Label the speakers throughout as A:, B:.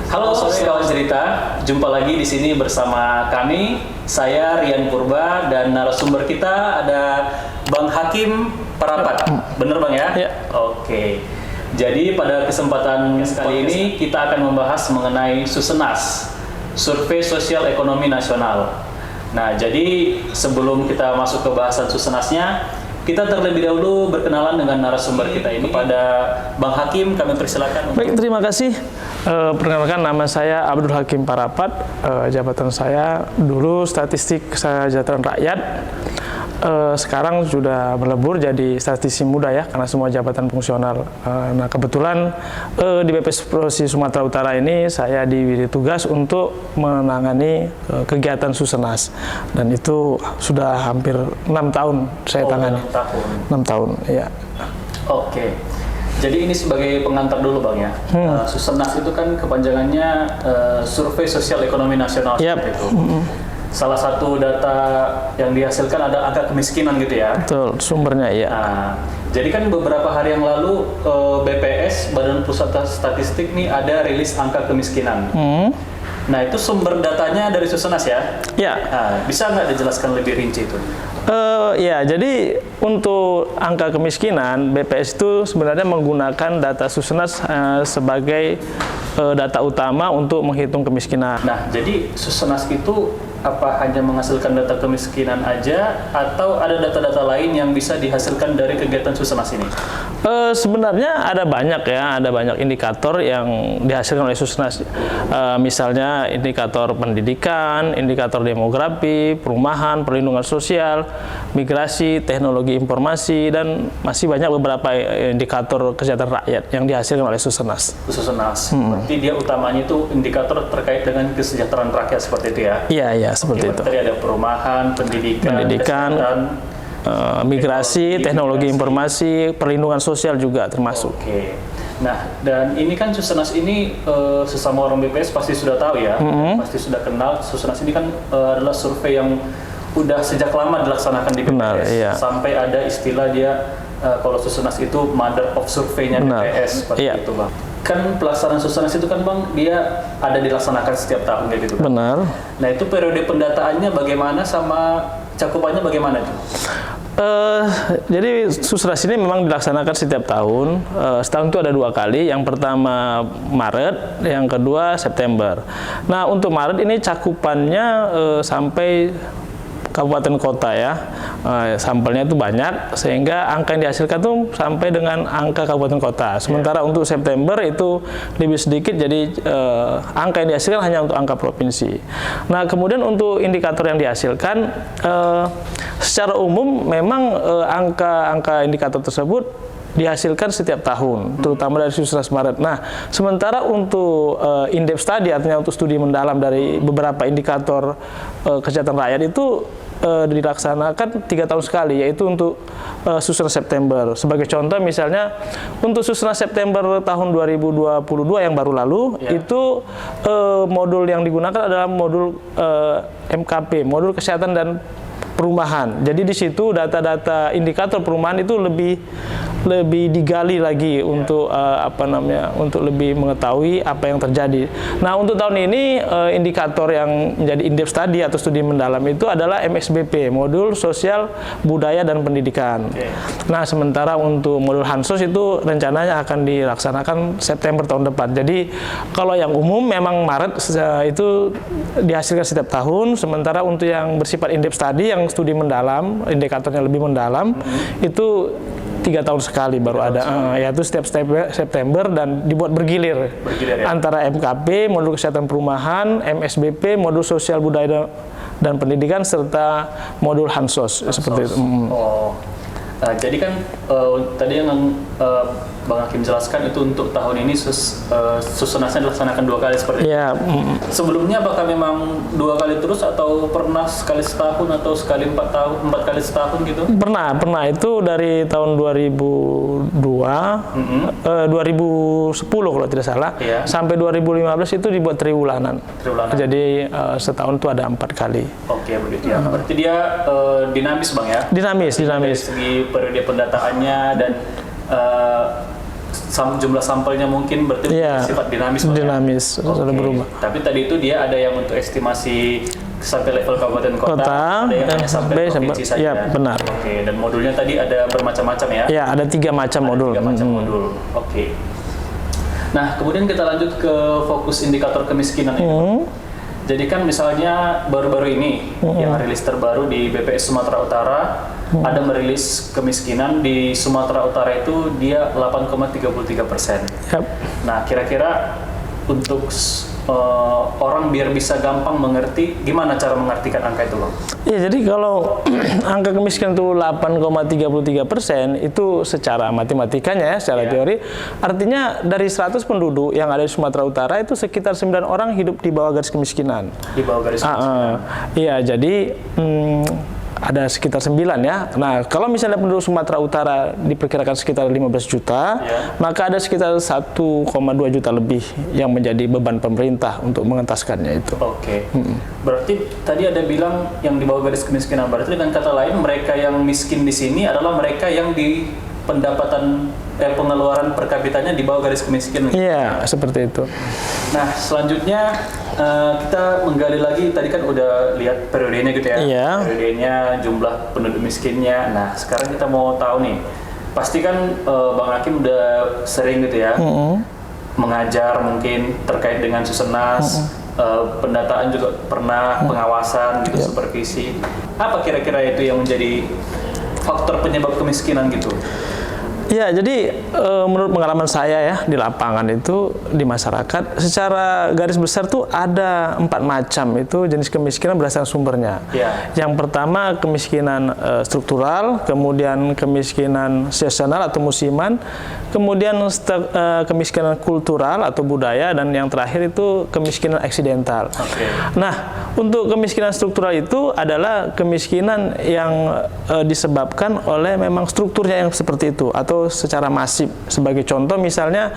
A: Halo kawan cerita, jumpa lagi di sini bersama kami. Saya Rian Purba dan narasumber kita ada Bang Hakim Parapat. Bener Bang ya?
B: Ya.
A: Oke. Jadi pada kesempatan kali ini kita akan membahas mengenai Susenas, Survei Sosial Ekonomi Nasional. Nah, jadi sebelum kita masuk ke bahasan Susenasnya, kita terlebih dahulu berkenalan dengan narasumber kita ini. Kepada Bang Hakim, kami persilakan.
B: Baik, terima kasih. Perkenalkan, nama saya Abdul Hakim Parapat. Jabatan saya dulu Statistik Kesejahteraan Rakyat. Sekarang sudah berlebur jadi statistisi muda ya, karena semua jabatan fungsional. Nah, kebetulan di BPS Provinsi Sumatera Utara ini saya diberi tugas untuk menangani kegiatan Susenas, dan itu sudah hampir 6 tahun saya tangani. 6 tahun, ya.
A: Oke. Jadi ini sebagai pengantar dulu Bang ya. Susenas itu kan kepanjangannya Survei Sosial Ekonomi Nasional.
B: Yep.
A: Seperti itu. Salah satu data yang dihasilkan ada angka kemiskinan gitu ya.
B: Betul, sumbernya ya.
A: Nah, jadi kan beberapa hari yang lalu BPS, Badan Pusat Statistik nih ada rilis angka kemiskinan. Nah, itu sumber datanya dari Susenas ya?
B: Ya.
A: Nah, bisa nggak dijelaskan lebih rinci itu?
B: Ya, jadi untuk angka kemiskinan, BPS itu sebenarnya menggunakan data Susenas sebagai data utama untuk menghitung kemiskinan.
A: Nah, jadi Susenas itu apa hanya menghasilkan data kemiskinan aja, atau ada data-data lain yang bisa dihasilkan dari kegiatan Susenas ini?
B: Sebenarnya ada banyak ya, ada banyak indikator yang dihasilkan oleh Susenas. Misalnya indikator pendidikan, indikator demografi, perumahan, perlindungan sosial, migrasi, teknologi informasi, dan masih banyak beberapa indikator kesejahteraan rakyat yang dihasilkan oleh Susenas.
A: Susenas, berarti dia utamanya itu indikator terkait dengan kesejahteraan rakyat seperti itu ya?
B: Iya, seperti itu.
A: Tadi ada perumahan, pendidikan,
B: migrasi, teknologi informasi, perlindungan sosial juga termasuk.
A: Oke. Nah, dan ini kan Susenas ini sesama orang BPS pasti sudah tahu ya, pasti sudah kenal. Susenas ini kan adalah survei yang udah sejak lama dilaksanakan di BPS.
B: Benar, iya.
A: Sampai ada istilah dia kalau Susenas itu mother of survey-nya BPS seperti itu Bang. Kan pelaksanaan Susenas itu kan Bang, dia ada dilaksanakan setiap tahun kayak gitu kan?
B: Benar.
A: Nah, itu periode pendataannya bagaimana, sama cakupannya bagaimana itu?
B: Jadi Susenas ini memang dilaksanakan setiap tahun. Setahun itu ada 2 kali. Yang pertama Maret, yang kedua September. Nah, untuk Maret ini cakupannya sampai kabupaten kota ya. Sampelnya itu banyak, sehingga angka yang dihasilkan tuh sampai dengan angka kabupaten kota. Sementara untuk September itu lebih sedikit, jadi angka yang dihasilkan hanya untuk angka provinsi. Nah, kemudian untuk indikator yang dihasilkan, secara umum memang angka indikator tersebut dihasilkan setiap tahun, terutama dari Susenas Maret. Nah, sementara untuk in-depth study, artinya untuk studi mendalam dari beberapa indikator kesejahteraan rakyat itu dilaksanakan 3 tahun sekali, yaitu untuk Susenas September. Sebagai contoh, misalnya untuk Susenas September tahun 2022 yang baru lalu, itu modul yang digunakan adalah modul MKP, modul kesehatan dan perumahan. Jadi di situ data-data indikator perumahan itu lebih digali lagi untuk untuk lebih mengetahui apa yang terjadi. Nah, untuk tahun ini indikator yang menjadi in-depth study atau studi mendalam itu adalah MSBP, modul sosial, budaya dan pendidikan. Nah, sementara untuk modul Hansos itu rencananya akan dilaksanakan September tahun depan. Jadi kalau yang umum memang Maret itu dihasilkan setiap tahun, sementara untuk yang bersifat in-depth study yang studi mendalam, indikatornya lebih mendalam, itu 3 tahun sekali baru ada, yaitu setiap September, dan dibuat bergilir ya? Antara MKP, modul kesehatan perumahan, MSBP, modul sosial budaya dan pendidikan, serta modul Hansos. Seperti itu.
A: Jadi kan tadi yang Bang Hakim jelaskan itu untuk tahun ini Susenasnya dilaksanakan 2 kali seperti itu. Sebelumnya apakah memang 2 kali terus, atau pernah sekali setahun, atau sekali 4 kali setahun gitu?
B: Pernah itu dari tahun 2010 kalau tidak salah, sampai 2015 itu dibuat triwulanan. Jadi setahun itu ada 4 kali.
A: Oke, begitu ya. Berarti dia dinamis Bang ya?
B: Dinamis.
A: Dari segi periode pendataannya dan jumlah sampelnya mungkin berarti
B: Iya,
A: sifat dinamis, Pak, ya?
B: dinamis, sudah
A: Oke.
B: berubah.
A: Tapi tadi itu dia ada yang untuk estimasi sampai level kabupaten kota, ada yang hanya sampai provinsi saja.
B: Ya, benar.
A: Oke, dan modulnya tadi ada bermacam-macam ya?
B: Ya, ada 3 macam modul.
A: 3 macam modul. Oke. Nah, kemudian kita lanjut ke fokus indikator kemiskinan ini. Jadi kan misalnya baru-baru ini yang rilis terbaru di BPS Sumatera Utara ada merilis kemiskinan di Sumatera Utara itu dia 8,33%.
B: Yap.
A: Nah, kira-kira untuk orang biar bisa gampang mengerti, gimana cara mengartikan angka itu, Bang?
B: Ya, jadi kalau angka kemiskinan itu 8,33% itu secara matematikanya ya, secara teori, artinya dari 100 penduduk yang ada di Sumatera Utara itu sekitar 9 orang hidup di bawah garis kemiskinan.
A: Di bawah garis kemiskinan.
B: Iya, jadi ada sekitar 9 ya. Nah, kalau misalnya penduduk Sumatera Utara diperkirakan sekitar 15 juta, maka ada sekitar 1,2 juta lebih yang menjadi beban pemerintah untuk mengentaskannya itu.
A: Oke. Berarti tadi ada bilang yang di bawah garis kemiskinan. Berarti dengan kata lain mereka yang miskin di sini adalah mereka yang di pendapatan pengeluaran per kapitanya di bawah garis kemiskinan.
B: Iya, seperti itu.
A: Nah, selanjutnya kita menggali lagi, tadi kan udah lihat periodenya gitu ya.
B: Iya.
A: Periodenya, jumlah penduduk miskinnya. Nah, sekarang kita mau tahu nih, pasti kan Bang Hakim udah sering gitu ya, mengajar mungkin terkait dengan Susenas, pendataan juga pernah, pengawasan gitu, supervisi. Apa kira-kira itu yang menjadi faktor penyebab kemiskinan gitu?
B: Ya, jadi menurut pengalaman saya ya di lapangan itu di masyarakat secara garis besar tuh ada 4 macam itu jenis kemiskinan berdasarkan sumbernya.
A: Ya.
B: Yang pertama kemiskinan struktural, kemudian kemiskinan seasonal atau musiman, kemudian kemiskinan kultural atau budaya, dan yang terakhir itu kemiskinan aksidental.
A: Oke.
B: Nah, untuk kemiskinan struktural itu adalah kemiskinan yang disebabkan oleh memang strukturnya yang seperti itu atau secara masif. Sebagai contoh misalnya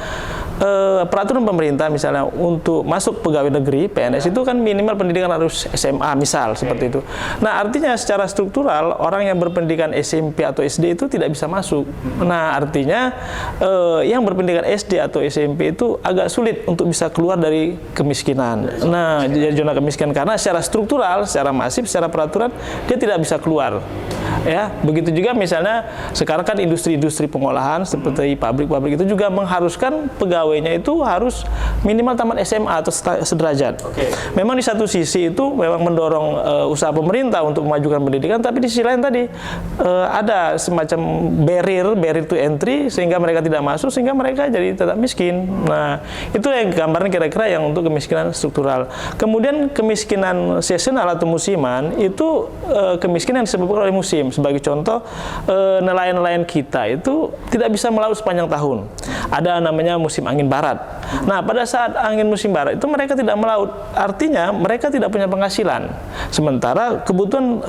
B: peraturan pemerintah misalnya untuk masuk pegawai negeri PNS itu kan minimal pendidikan harus SMA misal seperti itu. Nah, artinya secara struktural orang yang berpendidikan SMP atau SD itu tidak bisa masuk. Nah, artinya yang berpendidikan SD atau SMP itu agak sulit untuk bisa keluar dari kemiskinan. Nah, jadi zona kemiskinan karena secara struktural, secara masif, secara peraturan dia tidak bisa keluar. Ya, begitu juga misalnya sekarang kan industri-industri pengolahan seperti pabrik-pabrik itu juga mengharuskan pegawainya itu harus minimal tamat SMA atau sederajat.
A: Oke.
B: Memang di satu sisi itu memang mendorong usaha pemerintah untuk memajukan pendidikan, tapi di sisi lain tadi ada semacam barrier to entry sehingga mereka tidak masuk sehingga mereka jadi tetap miskin. Nah, itu yang gambarnya kira-kira yang untuk kemiskinan struktural. Kemudian kemiskinan seasonal atau musiman itu kemiskinan yang disebabkan oleh musim. Sebagai contoh, nelayan-nelayan kita itu tidak bisa melaut sepanjang tahun. Ada namanya musim angin barat. Nah, pada saat angin musim barat itu mereka tidak melaut. Artinya mereka tidak punya penghasilan. Sementara kebutuhan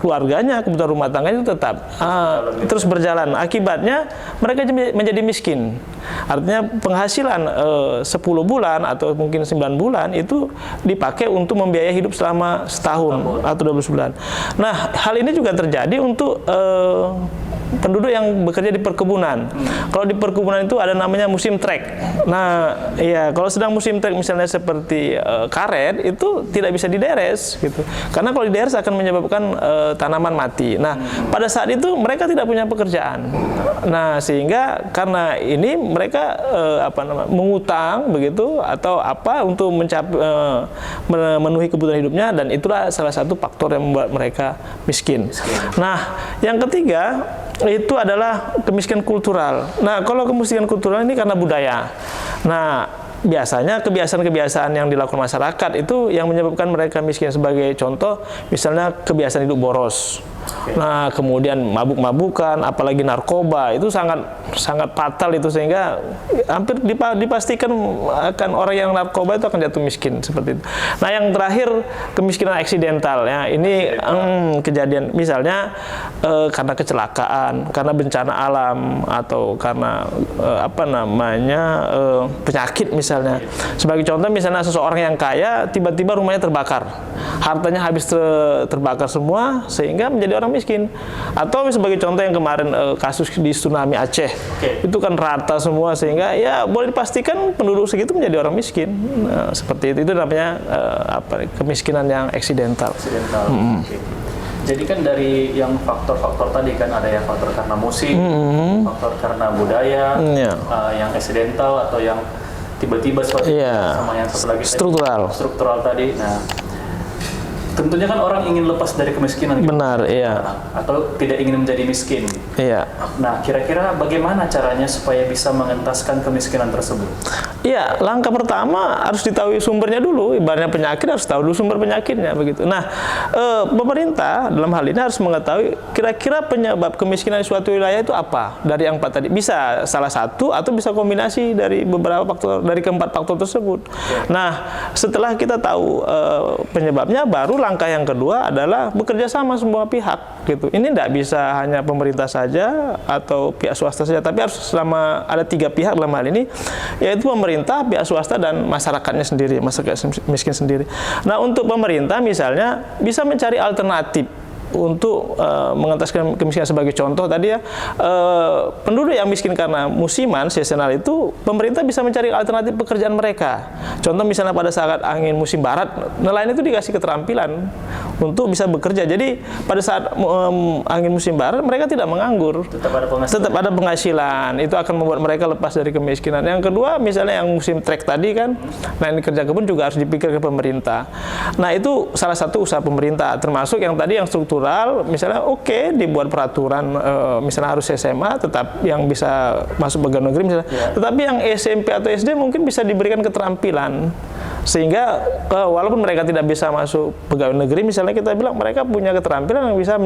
B: keluarganya, kebutuhan rumah tangganya itu tetap terus berjalan. Akibatnya mereka menjadi miskin. Artinya penghasilan 10 bulan atau mungkin 9 bulan itu dipakai untuk membiayai hidup selama setahun atau 12 bulan. Nah, hal ini juga terjadi untuk penduduk yang bekerja di perkebunan. Kalau di perkebunan itu ada namanya musim trek. Nah, ya kalau sedang musim trek misalnya seperti karet itu tidak bisa dideres gitu. Karena kalau dideres akan menyebabkan tanaman mati. Nah, pada saat itu mereka tidak punya pekerjaan. Nah, sehingga karena ini mereka mengutang begitu atau apa untuk memenuhi kebutuhan hidupnya, dan itulah salah satu faktor yang membuat mereka miskin. Nah, yang ketiga itu adalah kemiskinan kultural. Nah, kalau kemiskinan kultural ini karena budaya. Nah, biasanya kebiasaan-kebiasaan yang dilakukan masyarakat itu yang menyebabkan mereka miskin. Sebagai contoh, misalnya kebiasaan hidup boros. Nah, kemudian mabuk-mabukan, apalagi narkoba, itu sangat fatal itu, sehingga hampir dipastikan akan orang yang narkoba itu akan jatuh miskin seperti itu. Nah, yang terakhir kemiskinan aksidental ya, ini kejadian misalnya karena kecelakaan, karena bencana alam, atau karena penyakit misalnya. Sebagai contoh misalnya seseorang yang kaya tiba-tiba rumahnya terbakar, hartanya habis terbakar semua sehingga menjadi menjadi orang miskin. Atau sebagai contoh yang kemarin kasus di tsunami Aceh, itu kan rata semua sehingga ya boleh dipastikan penduduk segitu menjadi orang miskin. Seperti itu namanya kemiskinan yang eksidental.
A: Jadi kan dari yang faktor-faktor tadi kan ada yang faktor karena musim, faktor karena budaya, yang eksidental atau yang tiba-tiba seperti sama yang satu lagi struktural tadi. Nah, tentunya kan orang ingin lepas dari kemiskinan.
B: Benar,
A: atau tidak ingin menjadi miskin. Nah, kira-kira bagaimana caranya supaya bisa mengentaskan kemiskinan tersebut?
B: Iya, langkah pertama harus diketahui sumbernya dulu. Ibaratnya penyakit harus tahu dulu sumber penyakitnya begitu. Nah, pemerintah dalam hal ini harus mengetahui kira-kira penyebab kemiskinan di suatu wilayah itu apa dari yang 4 tadi. Bisa salah satu atau bisa kombinasi dari beberapa faktor, dari keempat faktor tersebut. Nah, setelah kita tahu penyebabnya, baru langkah yang kedua adalah bekerja sama semua pihak gitu. Ini tidak bisa hanya pemerintah saja atau pihak swasta saja, tapi harus selama ada 3 pihak dalam hal ini, yaitu pemerintah, pihak swasta, dan masyarakatnya sendiri, masyarakat miskin sendiri. Nah, untuk pemerintah misalnya bisa mencari alternatif untuk mengentaskan kemiskinan. Sebagai contoh tadi ya, penduduk yang miskin karena musiman, seasonal itu, pemerintah bisa mencari alternatif pekerjaan mereka. Contoh misalnya pada saat angin musim barat, nelayan itu dikasih keterampilan untuk bisa bekerja. Jadi pada saat angin musim barat, mereka tidak menganggur. Tetap ada penghasilan. Itu akan membuat mereka lepas dari kemiskinan. Yang kedua, misalnya yang musim trek tadi kan, nah ini kerja kebun juga harus dipikirkan pemerintah. Nah, itu salah satu usaha pemerintah, termasuk yang tadi yang struktural. Misalnya dibuat peraturan misalnya harus SMA tetap yang bisa masuk pegawai negeri misalnya, tetapi yang SMP atau SD mungkin bisa diberikan keterampilan sehingga walaupun mereka tidak bisa masuk pegawai negeri misalnya, kita bilang mereka punya keterampilan yang bisa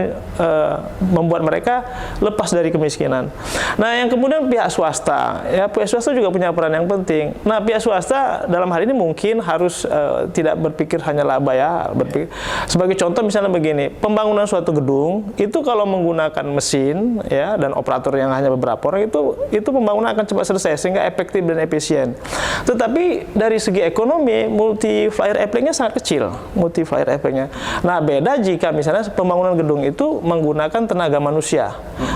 B: membuat mereka lepas dari kemiskinan. Nah, yang kemudian pihak swasta, ya pihak swasta juga punya peran yang penting. Nah, pihak swasta dalam hal ini mungkin harus tidak berpikir hanya laba ya, sebagai contoh misalnya begini, pembangunan suatu gedung itu kalau menggunakan mesin ya dan operator yang hanya beberapa orang, itu pembangunan akan cepat selesai sehingga efektif dan efisien. Tetapi dari segi ekonomi, multiplier efeknya sangat kecil, multiplier efeknya. Nah, beda jika misalnya pembangunan gedung itu menggunakan tenaga manusia.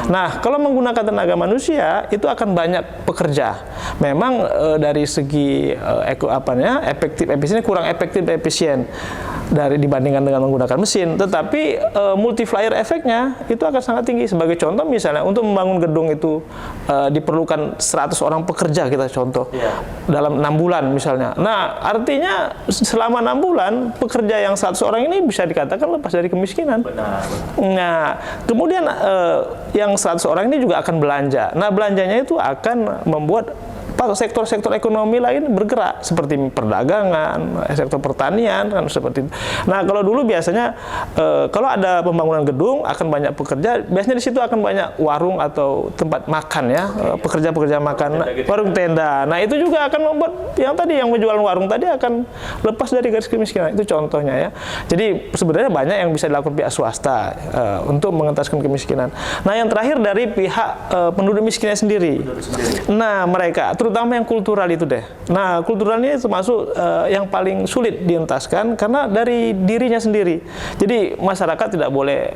B: Nah, kalau menggunakan tenaga manusia itu akan banyak pekerja. Memang dari segi efektif efisiennya kurang efektif efisien dibandingkan dengan menggunakan mesin. Tetapi multiplier efeknya itu akan sangat tinggi. Sebagai contoh misalnya untuk membangun gedung itu diperlukan 100 orang pekerja, kita contoh dalam 6 bulan misalnya. Nah, artinya selama 6 bulan pekerja yang 100 orang ini bisa dikatakan lepas dari kemiskinan. Nah, kemudian yang 100 orang ini juga akan belanja. Nah, belanjanya itu akan membuat sektor-sektor ekonomi lain bergerak seperti perdagangan, sektor pertanian kan seperti itu. Nah, kalau dulu biasanya kalau ada pembangunan gedung akan banyak pekerja, biasanya di situ akan banyak warung atau tempat makan ya, pekerja-pekerja makan, warung tenda. Nah, itu juga akan membuat yang tadi yang menjual warung tadi akan lepas dari garis kemiskinan. Itu contohnya ya. Jadi sebenarnya banyak yang bisa dilakukan pihak swasta untuk mengentaskan kemiskinan. Nah, yang terakhir dari pihak penduduk miskinnya sendiri. Nah, mereka terutama yang kultural itu deh. Nah, kultural ini termasuk yang paling sulit dientaskan karena dari dirinya sendiri. Jadi masyarakat tidak boleh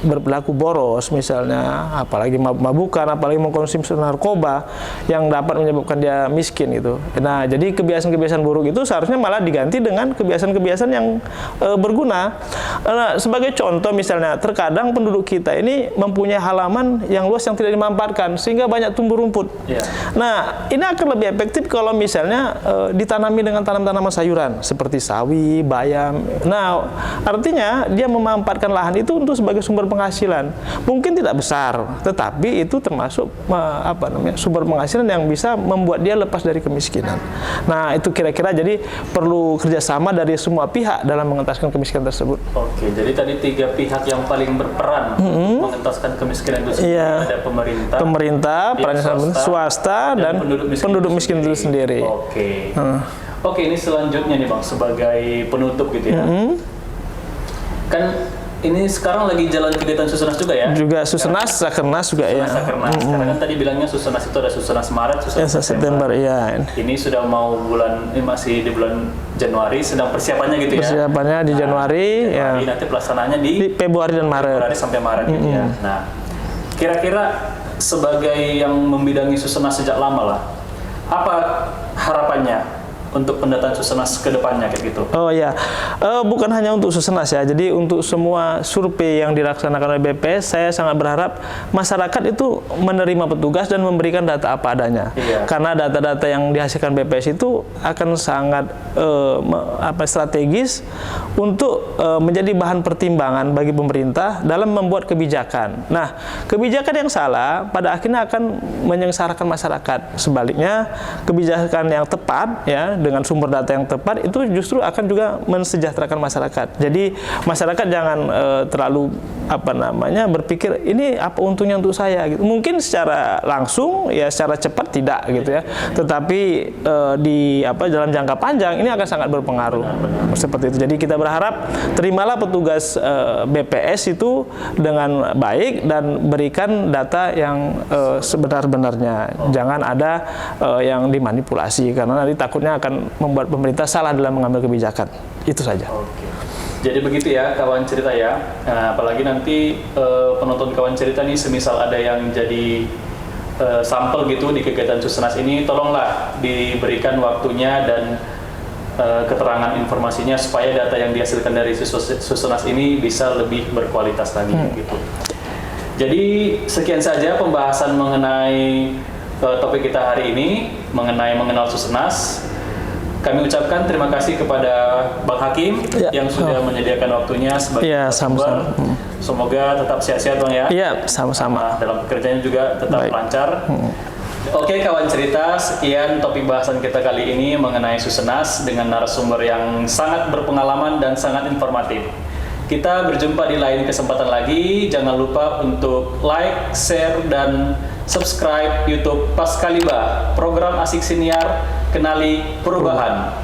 B: berperilaku boros misalnya, apalagi mabuk-mabukan, apalagi mengkonsumsi narkoba yang dapat menyebabkan dia miskin gitu. Nah, jadi kebiasaan-kebiasaan buruk itu seharusnya malah diganti dengan kebiasaan-kebiasaan yang berguna. Nah, sebagai contoh misalnya, terkadang penduduk kita ini mempunyai halaman yang luas yang tidak dimanfaatkan sehingga banyak tumbuh rumput. Nah, ini akan lebih efektif kalau misalnya ditanami dengan tanaman-tanaman sayuran seperti sawi, bayam. Nah, artinya dia memanfaatkan lahan itu untuk sebagai sumber penghasilan. Mungkin tidak besar, tetapi itu termasuk sumber penghasilan yang bisa membuat dia lepas dari kemiskinan. Nah, itu kira-kira jadi perlu kerjasama dari semua pihak dalam mengentaskan kemiskinan tersebut.
A: Oke, jadi tadi 3 pihak yang paling berperan untuk mengentaskan kemiskinan itu sendiri. Ada pemerintah, swasta, dan penduduk miskin itu sendiri. Oke, ini selanjutnya nih Bang, sebagai penutup gitu ya. Kan ini sekarang lagi jalan kegiatan Susenas juga ya?
B: Juga Susenas, Sakernas juga ya.
A: Sakernas. Karena kan tadi bilangnya Susenas itu ada Susenas Maret,
B: Ya,
A: Susenas
B: September ya.
A: Ini sudah mau ini masih di bulan Januari, sedang persiapannya gitu ya?
B: Persiapannya di Januari, ya.
A: Nanti pelaksanaannya di
B: Februari dan Maret.
A: Februari sampai Maret gitu ya. Nah, kira-kira sebagai yang membidangi Susenas sejak lama lah, apa harapannya untuk pendataan Susenas ke depannya kayak gitu?
B: Oh ya, bukan hanya untuk Susenas ya. Jadi untuk semua survei yang dilaksanakan oleh BPS, saya sangat berharap masyarakat itu menerima petugas dan memberikan data apa adanya.
A: Iya.
B: Karena data-data yang dihasilkan BPS itu akan sangat strategis untuk menjadi bahan pertimbangan bagi pemerintah dalam membuat kebijakan. Nah, kebijakan yang salah pada akhirnya akan menyengsarakan masyarakat. Sebaliknya, kebijakan yang tepat ya dengan sumber data yang tepat itu justru akan juga mensejahterakan masyarakat. Jadi masyarakat jangan terlalu berpikir ini apa untungnya untuk saya gitu. Mungkin secara langsung ya secara cepat tidak gitu ya. Tetapi dalam jangka panjang ini akan sangat berpengaruh. Seperti itu. Jadi kita berharap terimalah petugas BPS itu dengan baik dan berikan data yang sebenar-benarnya. Jangan ada yang dimanipulasi karena nanti takutnya akan membuat pemerintah salah dalam mengambil kebijakan. Itu saja.
A: Oke. Jadi begitu ya kawan cerita ya. Nah, apalagi nanti penonton kawan cerita nih semisal ada yang jadi sampel gitu di kegiatan Susenas ini, tolonglah diberikan waktunya dan keterangan informasinya supaya data yang dihasilkan dari Susenas ini bisa lebih berkualitas lagi gitu. Jadi sekian saja pembahasan mengenai topik kita hari ini mengenai mengenal Susenas. Kami ucapkan terima kasih kepada Bang Hakim yang sudah menyediakan waktunya sebagai
B: sama-sama.
A: Semoga tetap sehat-sehat Bang ya.
B: Iya, sama-sama.
A: Dalam pekerjaannya juga tetap lancar. Oke kawan cerita, sekian topik bahasan kita kali ini mengenai Susenas dengan narasumber yang sangat berpengalaman dan sangat informatif. Kita berjumpa di lain kesempatan lagi. Jangan lupa untuk like, share, dan subscribe YouTube Paskaliba, program asik siniar kenali perubahan.